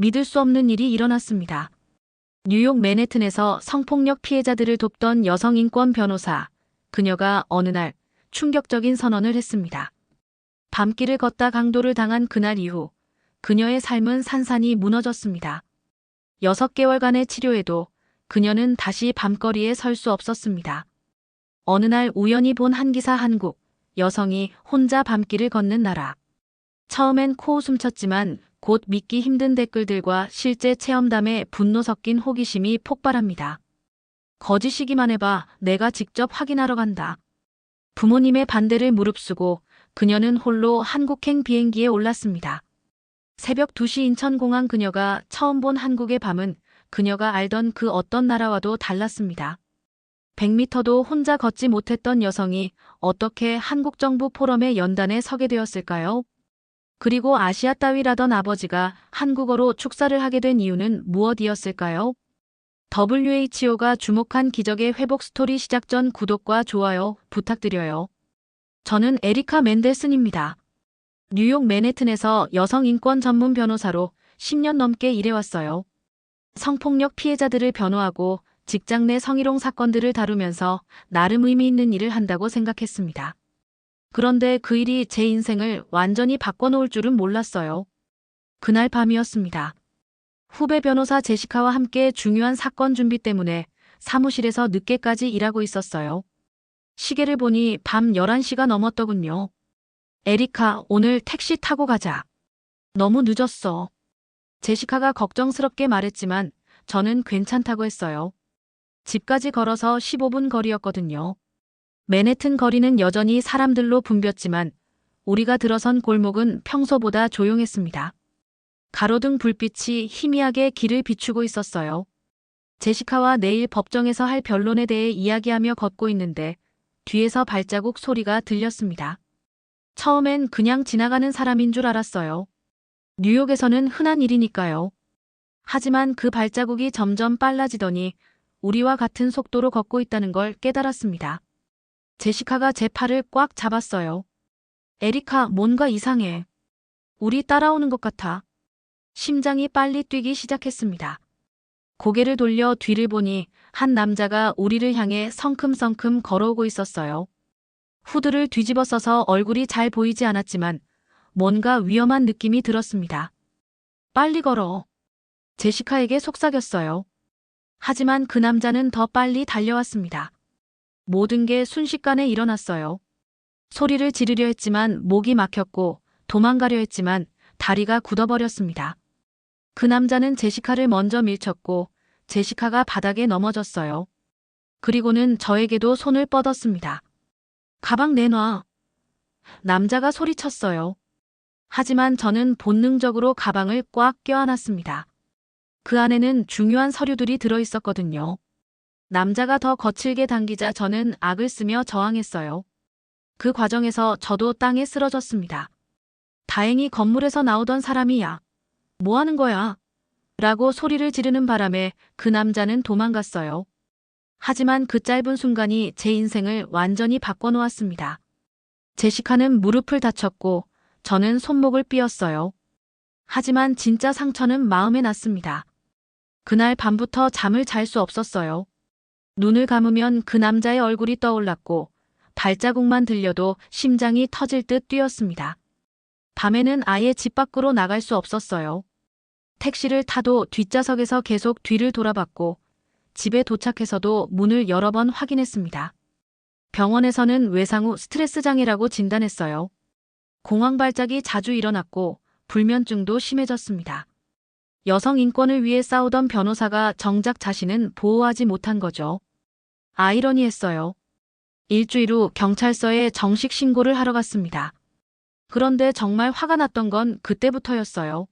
믿을 수 없는 일이 일어났습니다. 뉴욕 맨해튼에서 성폭력 피해자들을 돕던 여성 인권 변호사, 그녀가 어느 날 충격적인 선언을 했습니다. 밤길을 걷다 강도를 당한 그날 이후 그녀의 삶은 산산이 무너졌습니다. 6개월간의 치료에도 그녀는 다시 밤거리에 설 수 없었습니다. 어느 날 우연히 본 한 기사 한국 여성이 혼자 밤길을 걷는 나라. 처음엔 코웃음 쳤지만 곧 믿기 힘든 댓글들과 실제 체험담에 분노 섞인 호기심이 폭발합니다. 거짓이기만 해봐. 내가 직접 확인하러 간다. 부모님의 반대를 무릅쓰고 그녀는 홀로 한국행 비행기에 올랐습니다. 새벽 2시 인천공항. 그녀가 처음 본 한국의 밤은 그녀가 알던 그 어떤 나라와도 달랐습니다. 100m도 혼자 걷지 못했던 여성이 어떻게 한국 정부 포럼의 연단에 서게 되었을까요? 그리고 아시아 따위라던 아버지가 한국어로 축사를 하게 된 이유는 무엇이었을까요? WHO가 주목한 기적의 회복 스토리. 시작 전 구독과 좋아요 부탁드려요. 저는 에리카 맨델슨입니다. 뉴욕 맨해튼에서 여성 인권 전문 변호사로 10년 넘게 일해왔어요. 성폭력 피해자들을 변호하고 직장 내 성희롱 사건들을 다루면서 나름 의미 있는 일을 한다고 생각했습니다. 그런데 그 일이 제 인생을 완전히 바꿔놓을 줄은 몰랐어요. 그날 밤이었습니다. 후배 변호사 제시카와 함께 중요한 사건 준비 때문에 사무실에서 늦게까지 일하고 있었어요. 시계를 보니 밤 11시가 넘었더군요. 에리카, 오늘 택시 타고 가자. 너무 늦었어. 제시카가 걱정스럽게 말했지만 저는 괜찮다고 했어요. 집까지 걸어서 15분 거리였거든요. 맨해튼 거리는 여전히 사람들로 붐볐지만 우리가 들어선 골목은 평소보다 조용했습니다. 가로등 불빛이 희미하게 길을 비추고 있었어요. 제시카와 내일 법정에서 할 변론에 대해 이야기하며 걷고 있는데 뒤에서 발자국 소리가 들렸습니다. 처음엔 그냥 지나가는 사람인 줄 알았어요. 뉴욕에서는 흔한 일이니까요. 하지만 그 발자국이 점점 빨라지더니 우리와 같은 속도로 걷고 있다는 걸 깨달았습니다. 제시카가 제 팔을 꽉 잡았어요. 에리카, 뭔가 이상해. 우리 따라오는 것 같아. 심장이 빨리 뛰기 시작했습니다. 고개를 돌려 뒤를 보니 한 남자가 우리를 향해 성큼성큼 걸어오고 있었어요. 후드를 뒤집어 써서 얼굴이 잘 보이지 않았지만 뭔가 위험한 느낌이 들었습니다. 빨리 걸어. 제시카에게 속삭였어요. 하지만 그 남자는 더 빨리 달려왔습니다. 모든 게 순식간에 일어났어요. 소리를 지르려 했지만 목이 막혔고 도망가려 했지만 다리가 굳어버렸습니다. 그 남자는 제시카를 먼저 밀쳤고 제시카가 바닥에 넘어졌어요. 그리고는 저에게도 손을 뻗었습니다. 가방 내놔. 남자가 소리쳤어요. 하지만 저는 본능적으로 가방을 꽉 껴안았습니다. 그 안에는 중요한 서류들이 들어있었거든요. 남자가 더 거칠게 당기자 저는 악을 쓰며 저항했어요. 그 과정에서 저도 땅에 쓰러졌습니다. 다행히 건물에서 나오던 사람이야. 뭐 하는 거야? 라고 소리를 지르는 바람에 그 남자는 도망갔어요. 하지만 그 짧은 순간이 제 인생을 완전히 바꿔놓았습니다. 제시카는 무릎을 다쳤고 저는 손목을 삐었어요. 하지만 진짜 상처는 마음에 났습니다. 그날 밤부터 잠을 잘 수 없었어요. 눈을 감으면 그 남자의 얼굴이 떠올랐고 발자국만 들려도 심장이 터질 듯 뛰었습니다. 밤에는 아예 집 밖으로 나갈 수 없었어요. 택시를 타도 뒷좌석에서 계속 뒤를 돌아봤고 집에 도착해서도 문을 여러 번 확인했습니다. 병원에서는 외상 후 스트레스 장애라고 진단했어요. 공황 발작이 자주 일어났고 불면증도 심해졌습니다. 여성 인권을 위해 싸우던 변호사가 정작 자신은 보호하지 못한 거죠. 아이러니했어요. 일주일 후 경찰서에 정식 신고를 하러 갔습니다. 그런데 정말 화가 났던 건 그때부터였어요.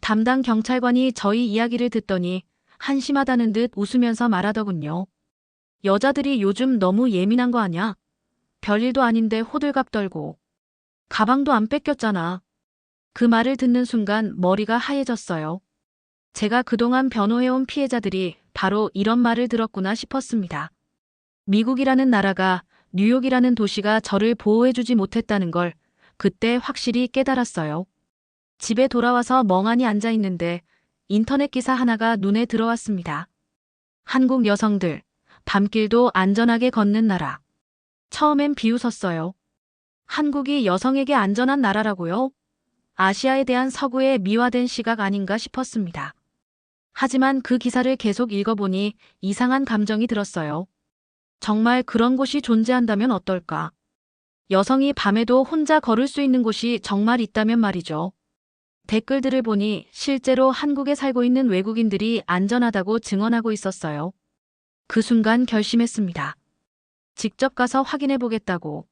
담당 경찰관이 저희 이야기를 듣더니 한심하다는 듯 웃으면서 말하더군요. 여자들이 요즘 너무 예민한 거 아냐? 별일도 아닌데 호들갑 떨고. 가방도 안 뺏겼잖아. 그 말을 듣는 순간 머리가 하얘졌어요. 제가 그동안 변호해온 피해자들이 바로 이런 말을 들었구나 싶었습니다. 미국이라는 나라가, 뉴욕이라는 도시가 저를 보호해주지 못했다는 걸 그때 확실히 깨달았어요. 집에 돌아와서 멍하니 앉아있는데 인터넷 기사 하나가 눈에 들어왔습니다. 한국 여성들, 밤길도 안전하게 걷는 나라. 처음엔 비웃었어요. 한국이 여성에게 안전한 나라라고요? 아시아에 대한 서구의 미화된 시각 아닌가 싶었습니다. 하지만 그 기사를 계속 읽어보니 이상한 감정이 들었어요. 정말 그런 곳이 존재한다면 어떨까? 여성이 밤에도 혼자 걸을 수 있는 곳이 정말 있다면 말이죠. 댓글들을 보니 실제로 한국에 살고 있는 외국인들이 안전하다고 증언하고 있었어요. 그 순간 결심했습니다. 직접 가서 확인해 보겠다고.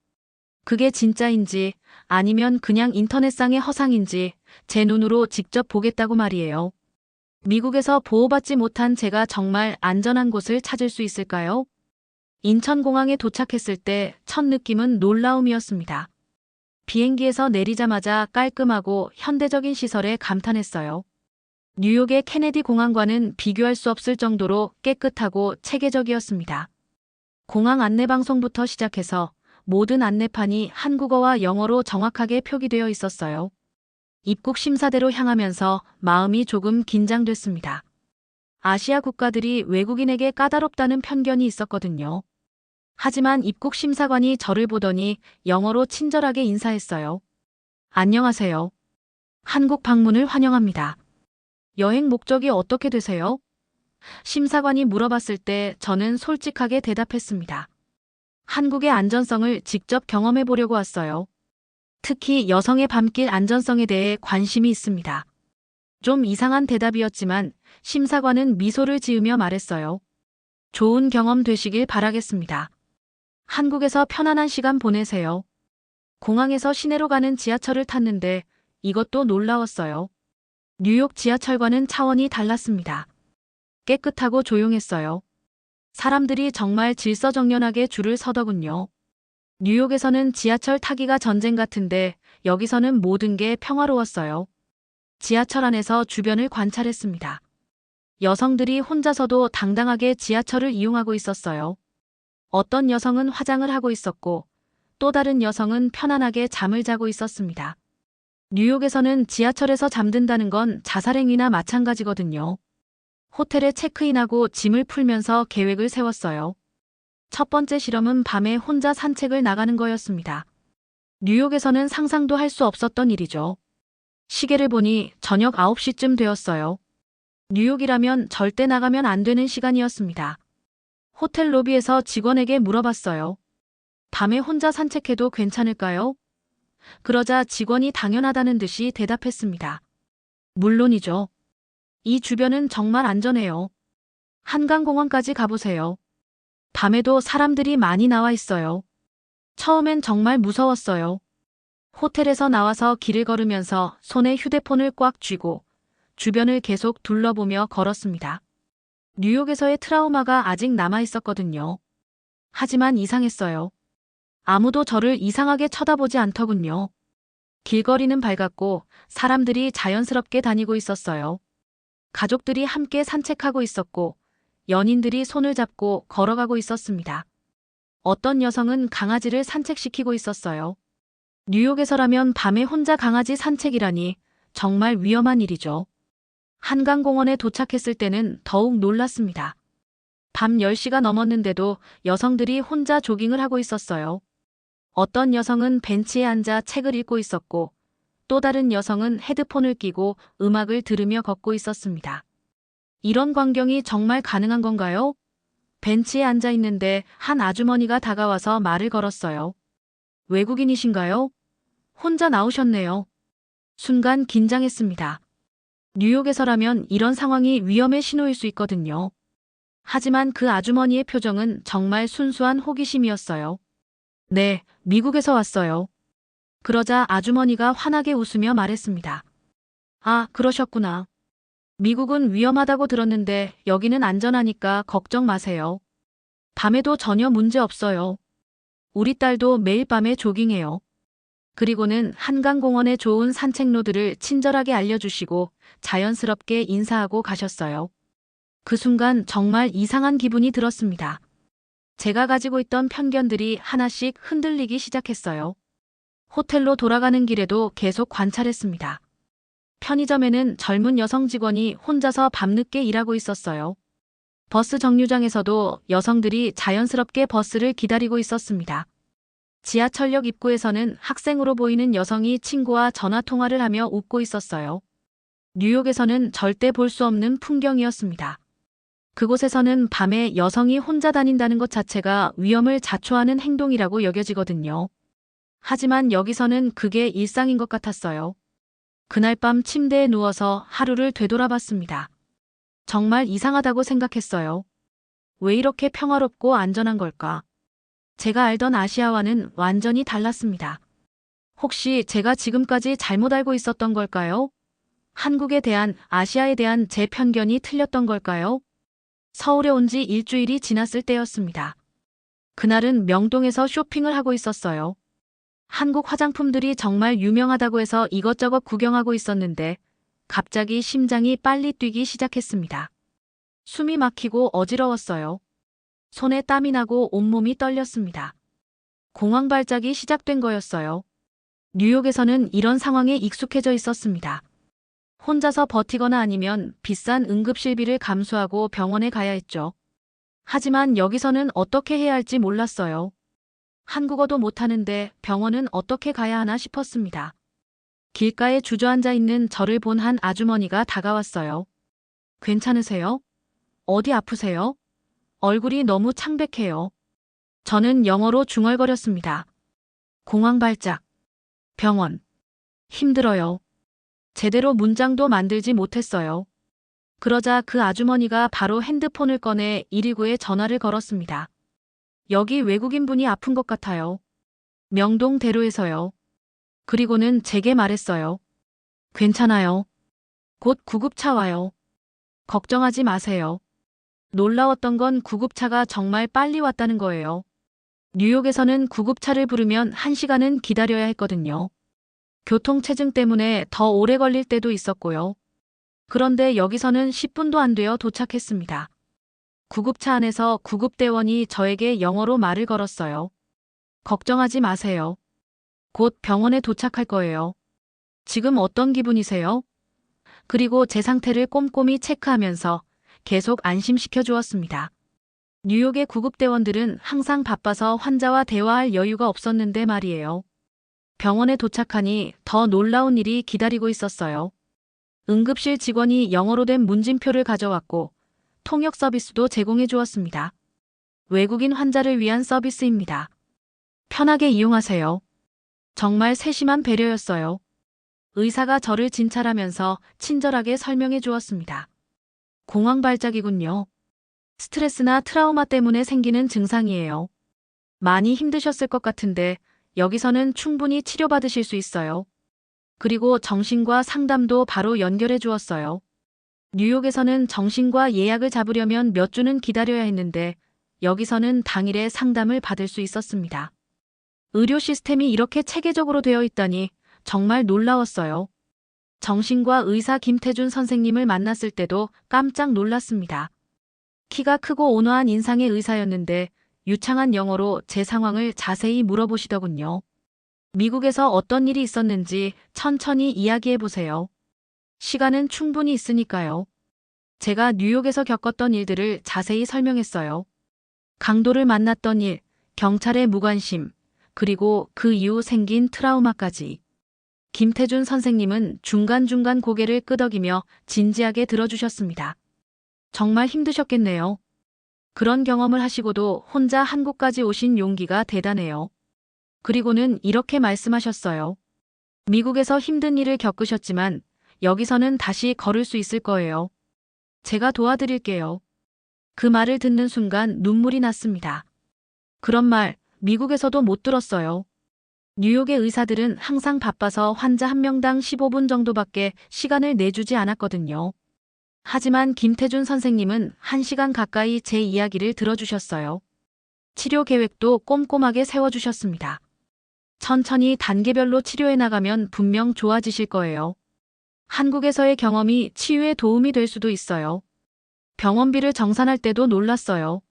그게 진짜인지 아니면 그냥 인터넷상의 허상인지 제 눈으로 직접 보겠다고 말이에요. 미국에서 보호받지 못한 제가 정말 안전한 곳을 찾을 수 있을까요? 인천공항에 도착했을 때 첫 느낌은 놀라움이었습니다. 비행기에서 내리자마자 깔끔하고 현대적인 시설에 감탄했어요. 뉴욕의 케네디 공항과는 비교할 수 없을 정도로 깨끗하고 체계적이었습니다. 공항 안내방송부터 시작해서 모든 안내판이 한국어와 영어로 정확하게 표기되어 있었어요. 입국 심사대로 향하면서 마음이 조금 긴장됐습니다. 아시아 국가들이 외국인에게 까다롭다는 편견이 있었거든요. 하지만 입국 심사관이 저를 보더니 영어로 친절하게 인사했어요. 안녕하세요. 한국 방문을 환영합니다. 여행 목적이 어떻게 되세요? 심사관이 물어봤을 때 저는 솔직하게 대답했습니다. 한국의 안전성을 직접 경험해 보려고 왔어요. 특히 여성의 밤길 안전성에 대해 관심이 있습니다. 좀 이상한 대답이었지만 심사관은 미소를 지으며 말했어요. 좋은 경험 되시길 바라겠습니다. 한국에서 편안한 시간 보내세요. 공항에서 시내로 가는 지하철을 탔는데 이것도 놀라웠어요. 뉴욕 지하철과는 차원이 달랐습니다. 깨끗하고 조용했어요. 사람들이 정말 질서정연하게 줄을 서더군요. 뉴욕에서는 지하철 타기가 전쟁 같은데 여기서는 모든 게 평화로웠어요. 지하철 안에서 주변을 관찰했습니다. 여성들이 혼자서도 당당하게 지하철을 이용하고 있었어요. 어떤 여성은 화장을 하고 있었고 또 다른 여성은 편안하게 잠을 자고 있었습니다. 뉴욕에서는 지하철에서 잠든다는 건 자살행위나 마찬가지거든요. 호텔에 체크인하고 짐을 풀면서 계획을 세웠어요. 첫 번째 실험은 밤에 혼자 산책을 나가는 거였습니다. 뉴욕에서는 상상도 할 수 없었던 일이죠. 시계를 보니 저녁 9시쯤 되었어요. 뉴욕이라면 절대 나가면 안 되는 시간이었습니다. 호텔 로비에서 직원에게 물어봤어요. 밤에 혼자 산책해도 괜찮을까요? 그러자 직원이 당연하다는 듯이 대답했습니다. 물론이죠. 이 주변은 정말 안전해요. 한강공원까지 가보세요. 밤에도 사람들이 많이 나와 있어요. 처음엔 정말 무서웠어요. 호텔에서 나와서 길을 걸으면서 손에 휴대폰을 꽉 쥐고 주변을 계속 둘러보며 걸었습니다. 뉴욕에서의 트라우마가 아직 남아 있었거든요. 하지만 이상했어요. 아무도 저를 이상하게 쳐다보지 않더군요. 길거리는 밝았고 사람들이 자연스럽게 다니고 있었어요. 가족들이 함께 산책하고 있었고 연인들이 손을 잡고 걸어가고 있었습니다. 어떤 여성은 강아지를 산책시키고 있었어요. 뉴욕에서라면 밤에 혼자 강아지 산책이라니 정말 위험한 일이죠. 한강공원에 도착했을 때는 더욱 놀랐습니다. 밤 10시가 넘었는데도 여성들이 혼자 조깅을 하고 있었어요. 어떤 여성은 벤치에 앉아 책을 읽고 있었고 또 다른 여성은 헤드폰을 끼고 음악을 들으며 걷고 있었습니다. 이런 광경이 정말 가능한 건가요? 벤치에 앉아 있는데 한 아주머니가 다가와서 말을 걸었어요. 외국인이신가요? 혼자 나오셨네요. 순간 긴장했습니다. 뉴욕에서라면 이런 상황이 위험의 신호일 수 있거든요. 하지만 그 아주머니의 표정은 정말 순수한 호기심이었어요. 네, 미국에서 왔어요. 그러자 아주머니가 환하게 웃으며 말했습니다. 아, 그러셨구나. 미국은 위험하다고 들었는데 여기는 안전하니까 걱정 마세요. 밤에도 전혀 문제 없어요. 우리 딸도 매일 밤에 조깅해요. 그리고는 한강공원의 좋은 산책로들을 친절하게 알려주시고 자연스럽게 인사하고 가셨어요. 그 순간 정말 이상한 기분이 들었습니다. 제가 가지고 있던 편견들이 하나씩 흔들리기 시작했어요. 호텔로 돌아가는 길에도 계속 관찰했습니다. 편의점에는 젊은 여성 직원이 혼자서 밤늦게 일하고 있었어요. 버스 정류장에서도 여성들이 자연스럽게 버스를 기다리고 있었습니다. 지하철역 입구에서는 학생으로 보이는 여성이 친구와 전화 통화를 하며 웃고 있었어요. 뉴욕에서는 절대 볼 수 없는 풍경이었습니다. 그곳에서는 밤에 여성이 혼자 다닌다는 것 자체가 위험을 자초하는 행동이라고 여겨지거든요. 하지만 여기서는 그게 일상인 것 같았어요. 그날 밤 침대에 누워서 하루를 되돌아봤습니다. 정말 이상하다고 생각했어요. 왜 이렇게 평화롭고 안전한 걸까? 제가 알던 아시아와는 완전히 달랐습니다. 혹시 제가 지금까지 잘못 알고 있었던 걸까요? 한국에 대한, 아시아에 대한 제 편견이 틀렸던 걸까요? 서울에 온 지 일주일이 지났을 때였습니다. 그날은 명동에서 쇼핑을 하고 있었어요. 한국 화장품들이 정말 유명하다고 해서 이것저것 구경하고 있었는데 갑자기 심장이 빨리 뛰기 시작했습니다. 숨이 막히고 어지러웠어요. 손에 땀이 나고 온몸이 떨렸습니다. 공황 발작이 시작된 거였어요. 뉴욕에서는 이런 상황에 익숙해져 있었습니다. 혼자서 버티거나 아니면 비싼 응급실비를 감수하고 병원에 가야 했죠. 하지만 여기서는 어떻게 해야 할지 몰랐어요. 한국어도 못하는데 병원은 어떻게 가야 하나 싶었습니다. 길가에 주저앉아 있는 저를 본 한 아주머니가 다가왔어요. 괜찮으세요? 어디 아프세요? 얼굴이 너무 창백해요. 저는 영어로 중얼거렸습니다. 공황 발작. 병원. 힘들어요. 제대로 문장도 만들지 못했어요. 그러자 그 아주머니가 바로 핸드폰을 꺼내 119에 전화를 걸었습니다. 여기 외국인분이 아픈 것 같아요. 명동대로에서요. 그리고는 제게 말했어요. 괜찮아요. 곧 구급차 와요. 걱정하지 마세요. 놀라웠던 건 구급차가 정말 빨리 왔다는 거예요. 뉴욕에서는 구급차를 부르면 1시간은 기다려야 했거든요. 교통체증 때문에 더 오래 걸릴 때도 있었고요. 그런데 여기서는 10분도 안 되어 도착했습니다. 구급차 안에서 구급대원이 저에게 영어로 말을 걸었어요. 걱정하지 마세요. 곧 병원에 도착할 거예요. 지금 어떤 기분이세요? 그리고 제 상태를 꼼꼼히 체크하면서 계속 안심시켜 주었습니다. 뉴욕의 구급대원들은 항상 바빠서 환자와 대화할 여유가 없었는데 말이에요. 병원에 도착하니 더 놀라운 일이 기다리고 있었어요. 응급실 직원이 영어로 된 문진표를 가져왔고 통역 서비스도 제공해 주었습니다. 외국인 환자를 위한 서비스입니다. 편하게 이용하세요. 정말 세심한 배려였어요. 의사가 저를 진찰하면서 친절하게 설명해 주었습니다. 공황 발작이군요. 스트레스나 트라우마 때문에 생기는 증상이에요. 많이 힘드셨을 것 같은데 여기서는 충분히 치료받으실 수 있어요. 그리고 정신과 상담도 바로 연결해 주었어요. 뉴욕에서는 정신과 예약을 잡으려면 몇 주는 기다려야 했는데 여기서는 당일에 상담을 받을 수 있었습니다. 의료 시스템이 이렇게 체계적으로 되어 있다니 정말 놀라웠어요. 정신과 의사 김태준 선생님을 만났을 때도 깜짝 놀랐습니다. 키가 크고 온화한 인상의 의사였는데 유창한 영어로 제 상황을 자세히 물어보시더군요. 미국에서 어떤 일이 있었는지 천천히 이야기해 보세요. 시간은 충분히 있으니까요. 제가 뉴욕에서 겪었던 일들을 자세히 설명했어요. 강도를 만났던 일, 경찰의 무관심, 그리고 그 이후 생긴 트라우마까지. 김태준 선생님은 중간중간 고개를 끄덕이며 진지하게 들어주셨습니다. 정말 힘드셨겠네요. 그런 경험을 하시고도 혼자 한국까지 오신 용기가 대단해요. 그리고는 이렇게 말씀하셨어요. 미국에서 힘든 일을 겪으셨지만 여기서는 다시 걸을 수 있을 거예요. 제가 도와드릴게요. 그 말을 듣는 순간 눈물이 났습니다. 그런 말 미국에서도 못 들었어요. 뉴욕의 의사들은 항상 바빠서 환자 한 명당 15분 정도밖에 시간을 내주지 않았거든요. 하지만 김태준 선생님은 1시간 가까이 제 이야기를 들어주셨어요. 치료 계획도 꼼꼼하게 세워주셨습니다. 천천히 단계별로 치료해 나가면 분명 좋아지실 거예요. 한국에서의 경험이 치유에 도움이 될 수도 있어요. 병원비를 정산할 때도 놀랐어요.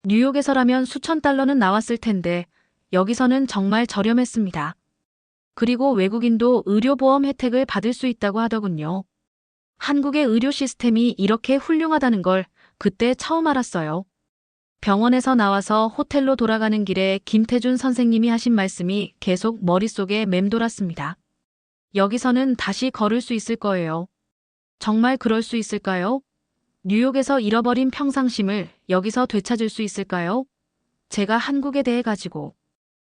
뉴욕에서라면 수천 달러는 나왔을 텐데 여기서는 정말 저렴했습니다. 그리고 외국인도 의료보험 혜택을 받을 수 있다고 하더군요. 한국의 의료 시스템이 이렇게 훌륭하다는 걸 그때 처음 알았어요. 병원에서 나와서 호텔로 돌아가는 길에 김태준 선생님이 하신 말씀이 계속 머릿속에 맴돌았습니다. 여기서는 다시 걸을 수 있을 거예요. 정말 그럴 수 있을까요? 뉴욕에서 잃어버린 평상심을 여기서 되찾을 수 있을까요? 제가 한국에 대해 가지고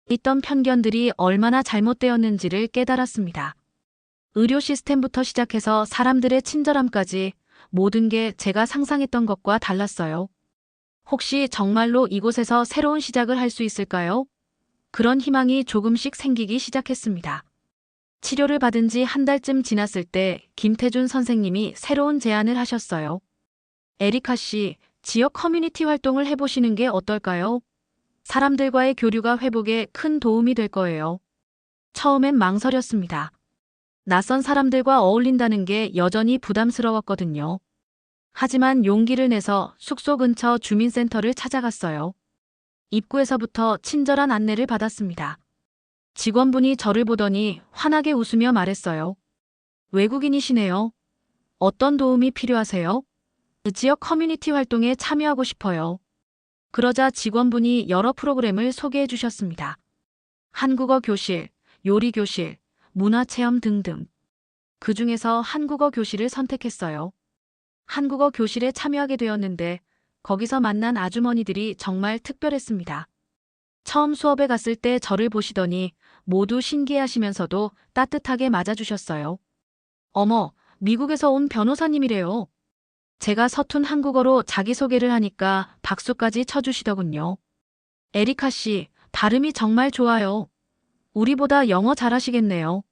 있던 편견들이 얼마나 잘못되었는지를 깨달았습니다. 의료 시스템부터 시작해서 사람들의 친절함까지 모든 게 제가 상상했던 것과 달랐어요. 혹시 정말로 이곳에서 새로운 시작을 할 수 있을까요? 그런 희망이 조금씩 생기기 시작했습니다. 치료를 받은 지 한 달쯤 지났을 때 김태준 선생님이 새로운 제안을 하셨어요. 에리카 씨, 지역 커뮤니티 활동을 해보시는 게 어떨까요? 사람들과의 교류가 회복에 큰 도움이 될 거예요. 처음엔 망설였습니다. 낯선 사람들과 어울린다는 게 여전히 부담스러웠거든요. 하지만 용기를 내서 숙소 근처 주민센터를 찾아갔어요. 입구에서부터 친절한 안내를 받았습니다. 직원분이 저를 보더니 환하게 웃으며 말했어요. 외국인이시네요. 어떤 도움이 필요하세요? 지역 커뮤니티 활동에 참여하고 싶어요. 그러자 직원분이 여러 프로그램을 소개해 주셨습니다. 한국어 교실, 요리 교실, 문화체험 등등. 그 중에서 한국어 교실을 선택했어요. 한국어 교실에 참여하게 되었는데 거기서 만난 아주머니들이 정말 특별했습니다. 처음 수업에 갔을 때 저를 보시더니 모두 신기해하시면서도 따뜻하게 맞아주셨어요. 어머, 미국에서 온 변호사님이래요. 제가 서툰 한국어로 자기소개를 하니까 박수까지 쳐주시더군요. 에리카 씨, 발음이 정말 좋아요. 우리보다 영어 잘하시겠네요.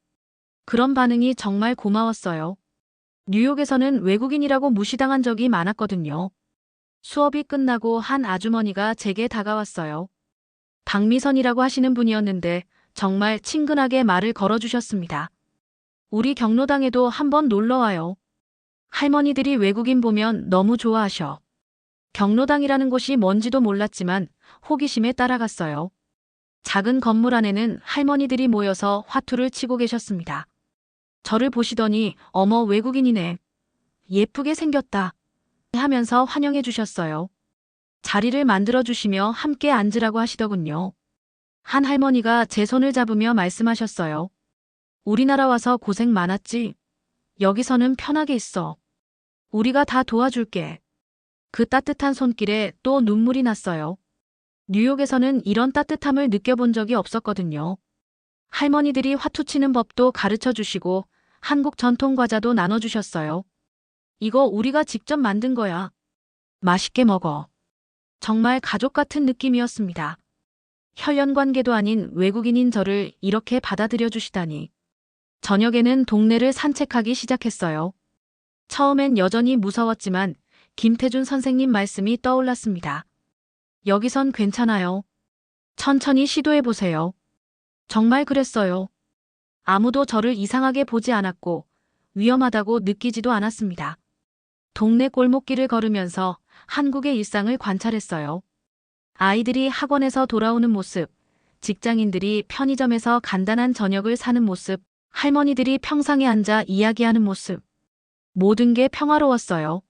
그런 반응이 정말 고마웠어요. 뉴욕에서는 외국인이라고 무시당한 적이 많았거든요. 수업이 끝나고 한 아주머니가 제게 다가왔어요. 박미선이라고 하시는 분이었는데 정말 친근하게 말을 걸어주셨습니다. 우리 경로당에도 한번 놀러와요. 할머니들이 외국인 보면 너무 좋아하셔. 경로당이라는 곳이 뭔지도 몰랐지만 호기심에 따라갔어요. 작은 건물 안에는 할머니들이 모여서 화투를 치고 계셨습니다. 저를 보시더니 어머 외국인이네. 예쁘게 생겼다. 하면서 환영해 주셨어요. 자리를 만들어 주시며 함께 앉으라고 하시더군요. 한 할머니가 제 손을 잡으며 말씀하셨어요. 우리나라 와서 고생 많았지? 여기서는 편하게 있어. 우리가 다 도와줄게. 그 따뜻한 손길에 또 눈물이 났어요. 뉴욕에서는 이런 따뜻함을 느껴본 적이 없었거든요. 할머니들이 화투 치는 법도 가르쳐 주시고 한국 전통 과자도 나눠주셨어요. 이거 우리가 직접 만든 거야. 맛있게 먹어. 정말 가족 같은 느낌이었습니다. 혈연 관계도 아닌 외국인인 저를 이렇게 받아들여 주시다니. 저녁에는 동네를 산책하기 시작했어요. 처음엔 여전히 무서웠지만 김태준 선생님 말씀이 떠올랐습니다. 여기선 괜찮아요. 천천히 시도해보세요. 정말 그랬어요. 아무도 저를 이상하게 보지 않았고 위험하다고 느끼지도 않았습니다. 동네 골목길을 걸으면서 한국의 일상을 관찰했어요. 아이들이 학원에서 돌아오는 모습, 직장인들이 편의점에서 간단한 저녁을 사는 모습, 할머니들이 평상에 앉아 이야기하는 모습. 모든 게 평화로웠어요.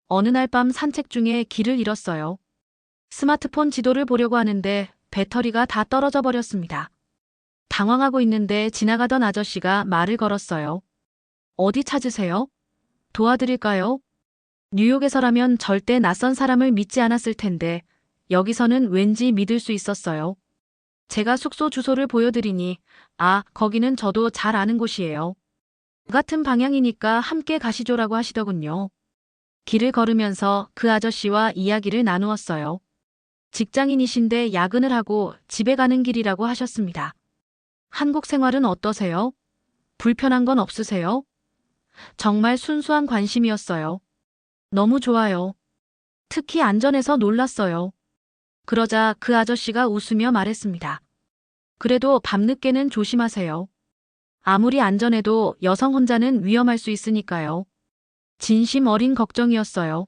어느 날 밤 산책 중에 길을 잃었어요. 스마트폰 지도를 보려고 하는데 배터리가 다 떨어져 버렸습니다. 당황하고 있는데 지나가던 아저씨가 말을 걸었어요. 어디 찾으세요? 도와드릴까요? 뉴욕에서라면 절대 낯선 사람을 믿지 않았을 텐데 여기서는 왠지 믿을 수 있었어요. 제가 숙소 주소를 보여드리니 거기는 저도 잘 아는 곳이에요. 같은 방향이니까 함께 가시죠라고 하시더군요. 길을 걸으면서 그 아저씨와 이야기를 나누었어요. 직장인이신데 야근을 하고 집에 가는 길이라고 하셨습니다. 한국 생활은 어떠세요? 불편한 건 없으세요? 정말 순수한 관심이었어요. 너무 좋아요. 특히 안전해서 놀랐어요. 그러자 그 아저씨가 웃으며 말했습니다. 그래도 밤늦게는 조심하세요. 아무리 안전해도 여성 혼자는 위험할 수 있으니까요. 진심 어린 걱정이었어요.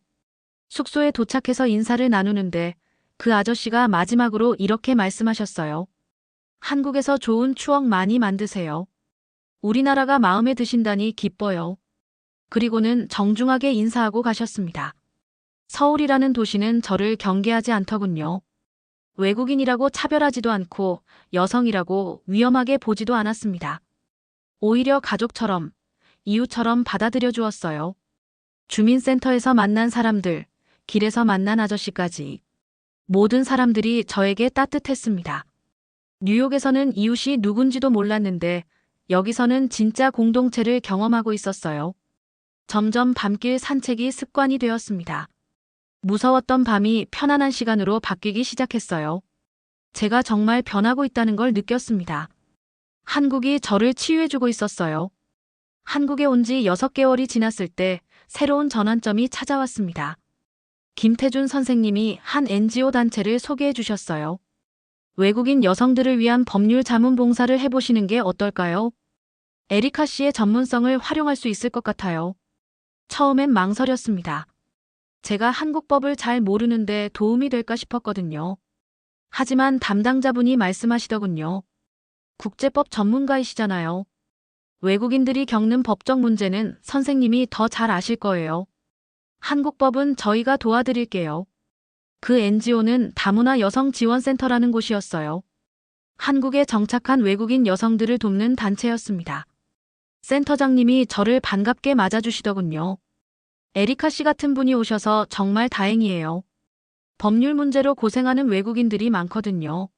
숙소에 도착해서 인사를 나누는데 그 아저씨가 마지막으로 이렇게 말씀하셨어요. 한국에서 좋은 추억 많이 만드세요. 우리나라가 마음에 드신다니 기뻐요. 그리고는 정중하게 인사하고 가셨습니다. 서울이라는 도시는 저를 경계하지 않더군요. 외국인이라고 차별하지도 않고 여성이라고 위험하게 보지도 않았습니다. 오히려 가족처럼, 이웃처럼 받아들여 주었어요. 주민센터에서 만난 사람들, 길에서 만난 아저씨까지 모든 사람들이 저에게 따뜻했습니다. 뉴욕에서는 이웃이 누군지도 몰랐는데 여기서는 진짜 공동체를 경험하고 있었어요. 점점 밤길 산책이 습관이 되었습니다. 무서웠던 밤이 편안한 시간으로 바뀌기 시작했어요. 제가 정말 변하고 있다는 걸 느꼈습니다. 한국이 저를 치유해주고 있었어요. 한국에 온 지 6개월이 지났을 때 새로운 전환점이 찾아왔습니다. 김태준 선생님이 한 NGO 단체를 소개해 주셨어요. 외국인 여성들을 위한 법률 자문봉사를 해보시는 게 어떨까요? 에리카 씨의 전문성을 활용할 수 있을 것 같아요. 처음엔 망설였습니다. 제가 한국법을 잘 모르는데 도움이 될까 싶었거든요. 하지만 담당자분이 말씀하시더군요. 국제법 전문가이시잖아요. 외국인들이 겪는 법적 문제는 선생님이 더 잘 아실 거예요. 한국법은 저희가 도와드릴게요. 그 NGO는 다문화 여성 지원센터라는 곳이었어요. 한국에 정착한 외국인 여성들을 돕는 단체였습니다. 센터장님이 저를 반갑게 맞아주시더군요. 에리카 씨 같은 분이 오셔서 정말 다행이에요. 법률 문제로 고생하는 외국인들이 많거든요.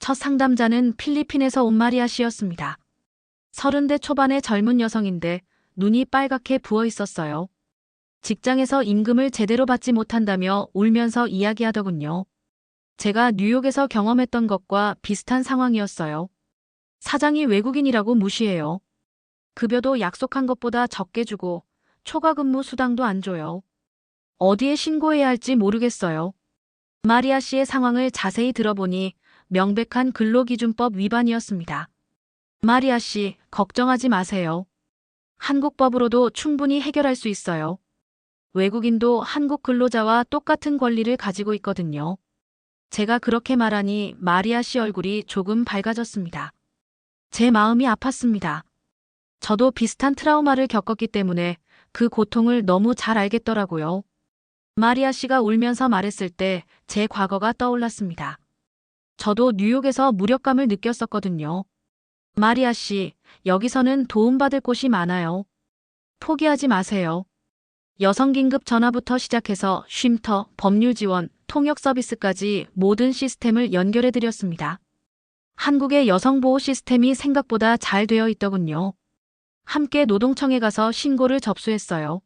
첫 상담자는 필리핀에서 온 마리아 씨였습니다. 30대 초반의 젊은 여성인데 눈이 빨갛게 부어 있었어요. 직장에서 임금을 제대로 받지 못한다며 울면서 이야기하더군요. 제가 뉴욕에서 경험했던 것과 비슷한 상황이었어요. 사장이 외국인이라고 무시해요. 급여도 약속한 것보다 적게 주고 초과 근무 수당도 안 줘요. 어디에 신고해야 할지 모르겠어요. 마리아 씨의 상황을 자세히 들어보니 명백한 근로기준법 위반이었습니다. 마리아 씨, 걱정하지 마세요. 한국법으로도 충분히 해결할 수 있어요. 외국인도 한국 근로자와 똑같은 권리를 가지고 있거든요. 제가 그렇게 말하니 마리아 씨 얼굴이 조금 밝아졌습니다. 제 마음이 아팠습니다. 저도 비슷한 트라우마를 겪었기 때문에 그 고통을 너무 잘 알겠더라고요. 마리아 씨가 울면서 말했을 때 제 과거가 떠올랐습니다. 저도 뉴욕에서 무력감을 느꼈었거든요. 마리아 씨, 여기서는 도움받을 곳이 많아요. 포기하지 마세요. 여성 긴급 전화부터 시작해서 쉼터, 법률 지원, 통역 서비스까지 모든 시스템을 연결해 드렸습니다. 한국의 여성보호 시스템이 생각보다 잘 되어 있더군요. 함께 노동청에 가서 신고를 접수했어요.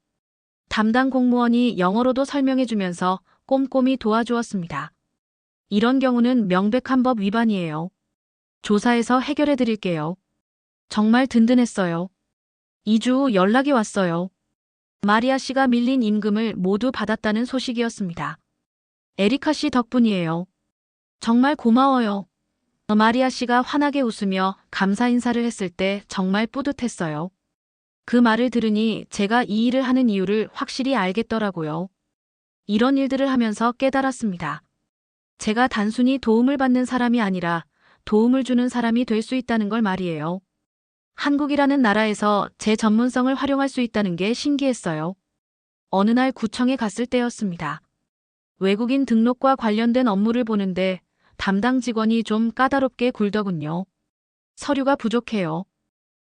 담당 공무원이 영어로도 설명해 주면서 꼼꼼히 도와주었습니다. 이런 경우는 명백한 법 위반이에요. 조사해서 해결해 드릴게요. 정말 든든했어요. 2주 후 연락이 왔어요. 마리아 씨가 밀린 임금을 모두 받았다는 소식이었습니다. 에리카 씨 덕분이에요. 정말 고마워요. 마리아 씨가 환하게 웃으며 감사 인사를 했을 때 정말 뿌듯했어요. 그 말을 들으니 제가 이 일을 하는 이유를 확실히 알겠더라고요. 이런 일들을 하면서 깨달았습니다. 제가 단순히 도움을 받는 사람이 아니라 도움을 주는 사람이 될 수 있다는 걸 말이에요. 한국이라는 나라에서 제 전문성을 활용할 수 있다는 게 신기했어요. 어느 날 구청에 갔을 때였습니다. 외국인 등록과 관련된 업무를 보는데 담당 직원이 좀 까다롭게 굴더군요. 서류가 부족해요.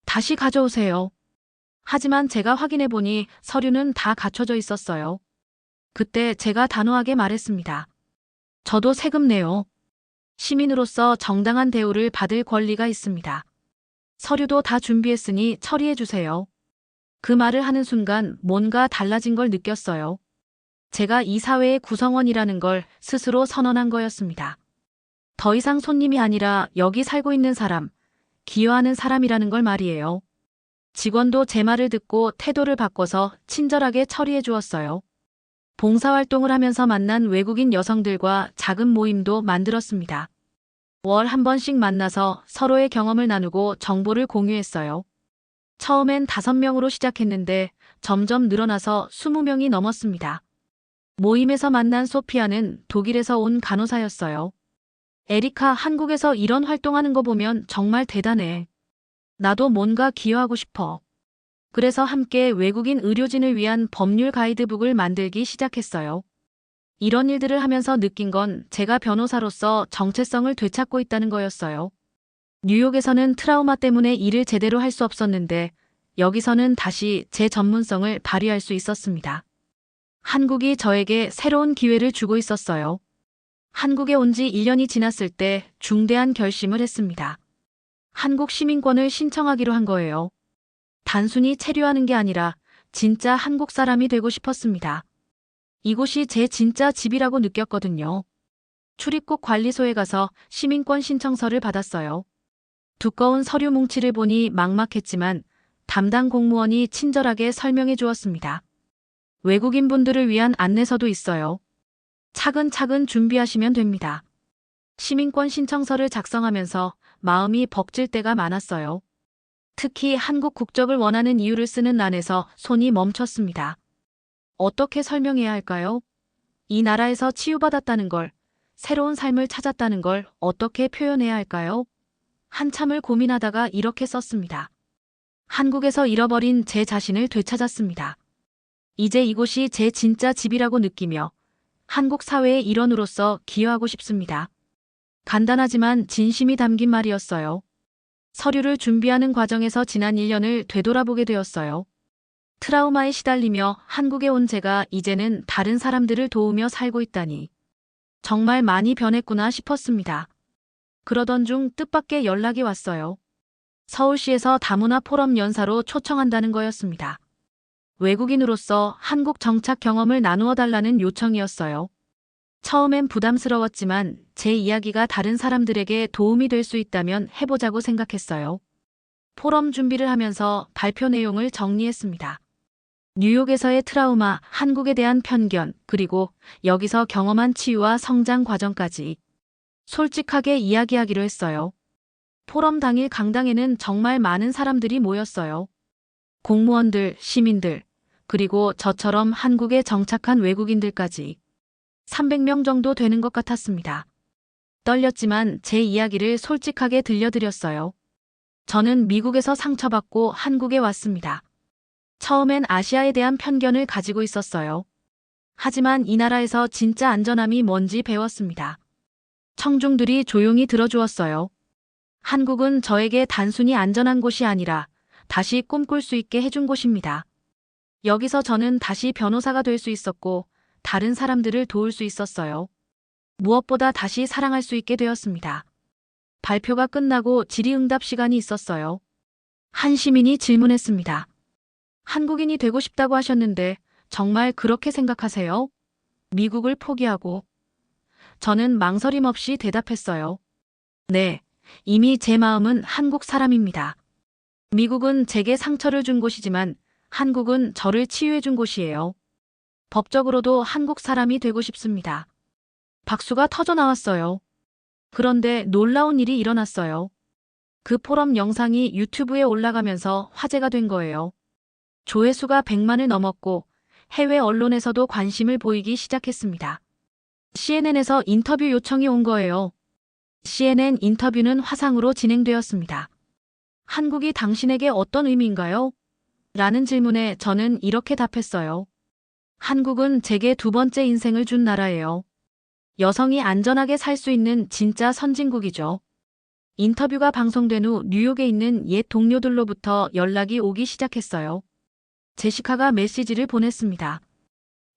다시 가져오세요. 하지만 제가 확인해 보니 서류는 다 갖춰져 있었어요. 그때 제가 단호하게 말했습니다. 저도 세금 내요. 시민으로서 정당한 대우를 받을 권리가 있습니다. 서류도 다 준비했으니 처리해 주세요. 그 말을 하는 순간 뭔가 달라진 걸 느꼈어요. 제가 이 사회의 구성원이라는 걸 스스로 선언한 거였습니다. 더 이상 손님이 아니라 여기 살고 있는 사람, 기여하는 사람이라는 걸 말이에요. 직원도 제 말을 듣고 태도를 바꿔서 친절하게 처리해 주었어요. 봉사활동을 하면서 만난 외국인 여성들과 작은 모임도 만들었습니다. 월 한 번씩 만나서 서로의 경험을 나누고 정보를 공유했어요. 처음엔 5명으로 시작했는데 점점 늘어나서 20명이 넘었습니다. 모임에서 만난 소피아는 독일에서 온 간호사였어요. 에리카, 한국에서 이런 활동하는 거 보면 정말 대단해. 나도 뭔가 기여하고 싶어. 그래서 함께 외국인 의료진을 위한 법률 가이드북을 만들기 시작했어요. 이런 일들을 하면서 느낀 건 제가 변호사로서 정체성을 되찾고 있다는 거였어요. 뉴욕에서는 트라우마 때문에 일을 제대로 할 수 없었는데 여기서는 다시 제 전문성을 발휘할 수 있었습니다. 한국이 저에게 새로운 기회를 주고 있었어요. 한국에 온 지 1년이 지났을 때 중대한 결심을 했습니다. 한국 시민권을 신청하기로 한 거예요. 단순히 체류하는 게 아니라 진짜 한국 사람이 되고 싶었습니다. 이곳이 제 진짜 집이라고 느꼈거든요. 출입국 관리소에 가서 시민권 신청서를 받았어요. 두꺼운 서류 뭉치를 보니 막막했지만 담당 공무원이 친절하게 설명해 주었습니다. 외국인 분들을 위한 안내서도 있어요. 차근차근 준비하시면 됩니다. 시민권 신청서를 작성하면서 마음이 벅질 때가 많았어요. 특히 한국 국적을 원하는 이유를 쓰는 란에서 손이 멈췄습니다. 어떻게 설명해야 할까요? 이 나라에서 치유받았다는 걸, 새로운 삶을 찾았다는 걸 어떻게 표현해야 할까요? 한참을 고민하다가 이렇게 썼습니다. 한국에서 잃어버린 제 자신을 되찾았습니다. 이제 이곳이 제 진짜 집이라고 느끼며 한국 사회의 일원으로서 기여하고 싶습니다. 간단하지만 진심이 담긴 말이었어요. 서류를 준비하는 과정에서 지난 1년을 되돌아보게 되었어요. 트라우마에 시달리며 한국에 온 제가 이제는 다른 사람들을 도우며 살고 있다니. 정말 많이 변했구나 싶었습니다. 그러던 중 뜻밖의 연락이 왔어요. 서울시에서 다문화 포럼 연사로 초청한다는 거였습니다. 외국인으로서 한국 정착 경험을 나누어 달라는 요청이었어요. 처음엔 부담스러웠지만 제 이야기가 다른 사람들에게 도움이 될 수 있다면 해보자고 생각했어요. 포럼 준비를 하면서 발표 내용을 정리했습니다. 뉴욕에서의 트라우마, 한국에 대한 편견, 그리고 여기서 경험한 치유와 성장 과정까지 솔직하게 이야기하기로 했어요. 포럼 당일 강당에는 정말 많은 사람들이 모였어요. 공무원들, 시민들, 그리고 저처럼 한국에 정착한 외국인들까지 300명 정도 되는 것 같았습니다. 떨렸지만 제 이야기를 솔직하게 들려드렸어요. 저는 미국에서 상처받고 한국에 왔습니다. 처음엔 아시아에 대한 편견을 가지고 있었어요. 하지만 이 나라에서 진짜 안전함이 뭔지 배웠습니다. 청중들이 조용히 들어주었어요. 한국은 저에게 단순히 안전한 곳이 아니라 다시 꿈꿀 수 있게 해준 곳입니다. 여기서 저는 다시 변호사가 될 수 있었고 다른 사람들을 도울 수 있었어요. 무엇보다 다시 사랑할 수 있게 되었습니다. 발표가 끝나고 질의응답 시간이 있었어요. 한 시민이 질문했습니다. 한국인이 되고 싶다고 하셨는데 정말 그렇게 생각하세요? 미국을 포기하고. 저는 망설임 없이 대답했어요. 네, 이미 제 마음은 한국 사람입니다. 미국은 제게 상처를 준 곳이지만 한국은 저를 치유해 준 곳이에요. 법적으로도 한국 사람이 되고 싶습니다. 박수가 터져 나왔어요. 그런데 놀라운 일이 일어났어요. 그 포럼 영상이 유튜브에 올라가면서 화제가 된 거예요. 조회수가 100만을 넘었고 해외 언론에서도 관심을 보이기 시작했습니다. CNN에서 인터뷰 요청이 온 거예요. CNN 인터뷰는 화상으로 진행되었습니다. 한국이 당신에게 어떤 의미인가요? 라는 질문에 저는 이렇게 답했어요. 한국은 제게 두 번째 인생을 준 나라예요. 여성이 안전하게 살 수 있는 진짜 선진국이죠. 인터뷰가 방송된 후 뉴욕에 있는 옛 동료들로부터 연락이 오기 시작했어요. 제시카가 메시지를 보냈습니다.